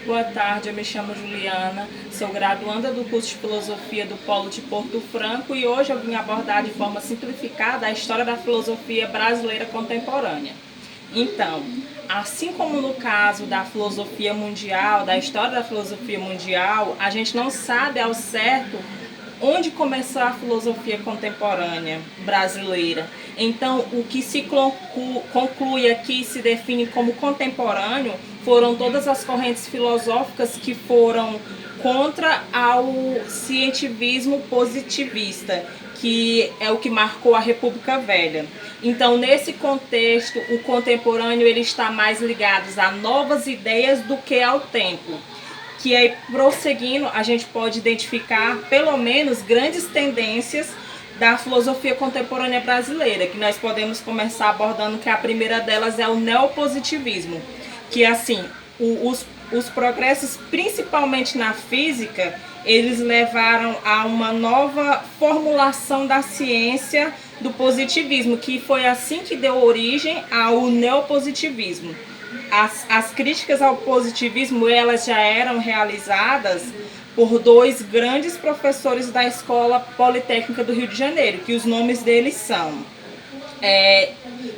Boa tarde, eu me chamo Juliana, sou graduanda do curso de Filosofia do Polo de Porto Franco e hoje eu vim abordar de forma simplificada a história da filosofia brasileira contemporânea. Então, assim como no caso da filosofia mundial, da história da filosofia mundial, a gente não sabe ao certo onde começou a filosofia contemporânea brasileira. Então, o que se conclui aqui, se define como contemporâneo, foram todas as correntes filosóficas que foram contra ao cientivismo positivista, que é o que marcou a República Velha. Então, nesse contexto, o contemporâneo ele está mais ligado a novas ideias do que ao tempo. Que aí, prosseguindo, a gente pode identificar, pelo menos, grandes tendências da filosofia contemporânea brasileira, que nós podemos começar abordando, que a primeira delas é o neopositivismo, que assim, os progressos, principalmente na física, eles levaram a uma nova formulação da ciência do positivismo, que foi assim que deu origem ao neopositivismo. As críticas ao positivismo elas já eram realizadas por dois grandes professores da Escola Politécnica do Rio de Janeiro, que os nomes deles são,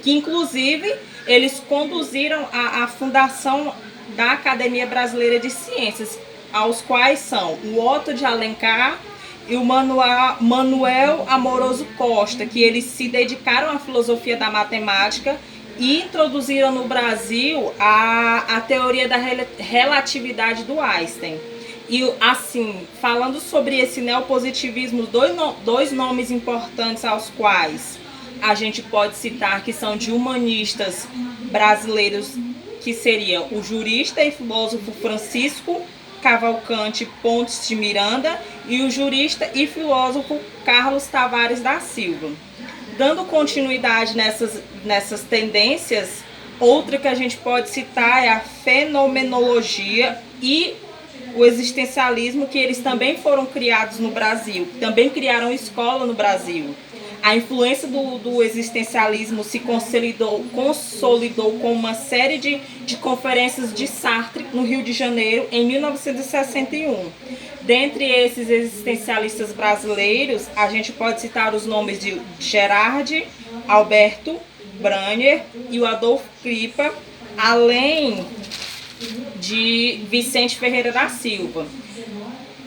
que inclusive eles conduziram a fundação da Academia Brasileira de Ciências, aos quais são o Otto de Alencar e o Manuel Amoroso Costa, que eles se dedicaram à filosofia da matemática e introduziram no Brasil a teoria da relatividade do Einstein. E assim, falando sobre esse neopositivismo, dois nomes importantes aos quais a gente pode citar, que são de humanistas brasileiros, que seriam o jurista e filósofo Francisco Cavalcante Pontes de Miranda e o jurista e filósofo Carlos Tavares da Silva. Dando continuidade nessas tendências, outra que a gente pode citar é a fenomenologia e o existencialismo, que eles também foram criados no Brasil, também criaram escola no Brasil. A influência do existencialismo se consolidou com uma série de conferências de Sartre no Rio de Janeiro em 1961. Dentre esses existencialistas brasileiros, a gente pode citar os nomes de Gerard Alberto Branner e o Adolfo Kripa, além de Vicente Ferreira da Silva.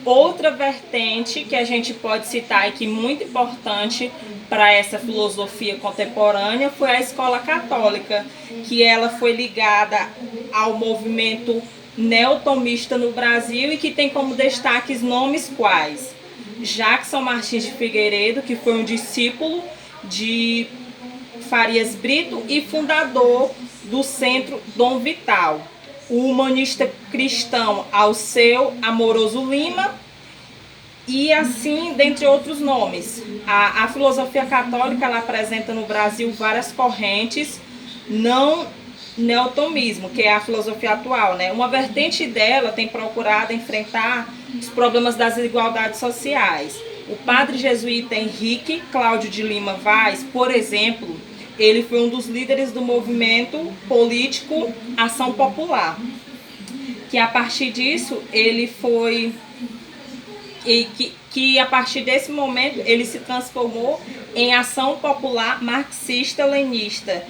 Outra vertente que a gente pode citar e que é muito importante para essa filosofia contemporânea foi a escola católica, que ela foi ligada ao movimento neotomista no Brasil e que tem como destaques nomes quais Jackson Martins de Figueiredo, que foi um discípulo de Farias Brito e fundador do Centro Dom Vital, o humanista cristão Alceu Amoroso Lima, e assim, dentre outros nomes. A filosofia católica ela apresenta no Brasil várias correntes, não neotomismo, que é a filosofia atual, né? Uma vertente dela tem procurado enfrentar os problemas das desigualdades sociais. O padre jesuíta Henrique Cláudio de Lima Vaz, por exemplo, ele foi um dos líderes do movimento político Ação Popular, que a partir disso ele foi que a partir desse momento ele se transformou em Ação Popular Marxista-Lenista,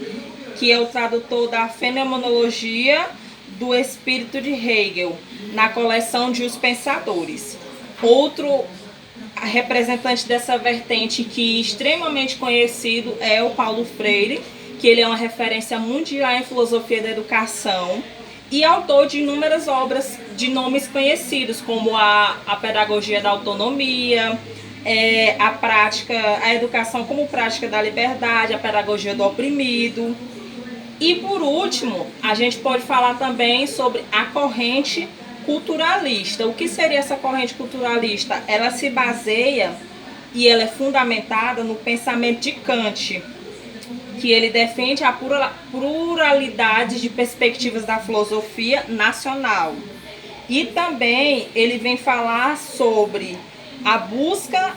que é o tradutor da Fenomenologia do Espírito de Hegel, na coleção de Os Pensadores. Outro representante dessa vertente que é extremamente conhecido é o Paulo Freire, que ele é uma referência mundial em filosofia da educação e autor de inúmeras obras de nomes conhecidos, como a Pedagogia da Autonomia, a educação como prática da liberdade, a pedagogia do oprimido. E por último, a gente pode falar também sobre a corrente culturalista. O que seria essa corrente culturalista? Ela se baseia e ela é fundamentada no pensamento de Kant, que ele defende a pluralidade de perspectivas da filosofia nacional. E também ele vem falar sobre a busca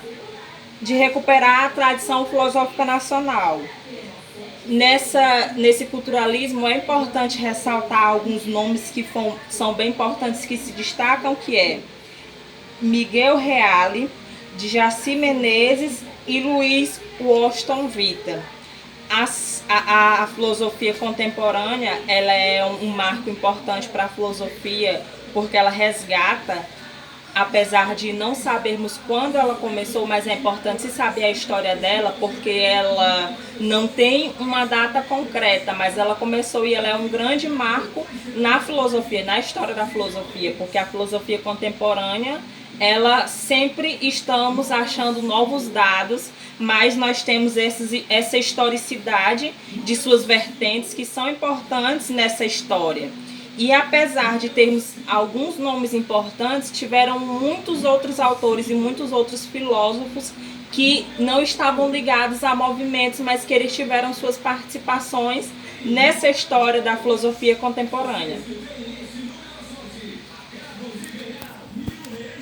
de recuperar a tradição filosófica nacional. Nesse culturalismo é importante ressaltar alguns nomes que são bem importantes, que se destacam, que é Miguel Reale, Jaci Menezes e Luiz Washington Vita. A filosofia contemporânea, ela é um marco importante para a filosofia, porque ela resgata, apesar de não sabermos quando ela começou, mas é importante se saber a história dela, porque ela não tem uma data concreta, mas ela começou e ela é um grande marco na filosofia, na história da filosofia, porque a filosofia contemporânea, ela sempre estamos achando novos dados, mas nós temos essa historicidade de suas vertentes que são importantes nessa história. E apesar de termos alguns nomes importantes, tiveram muitos outros autores e muitos outros filósofos que não estavam ligados a movimentos, mas que eles tiveram suas participações nessa história da filosofia contemporânea.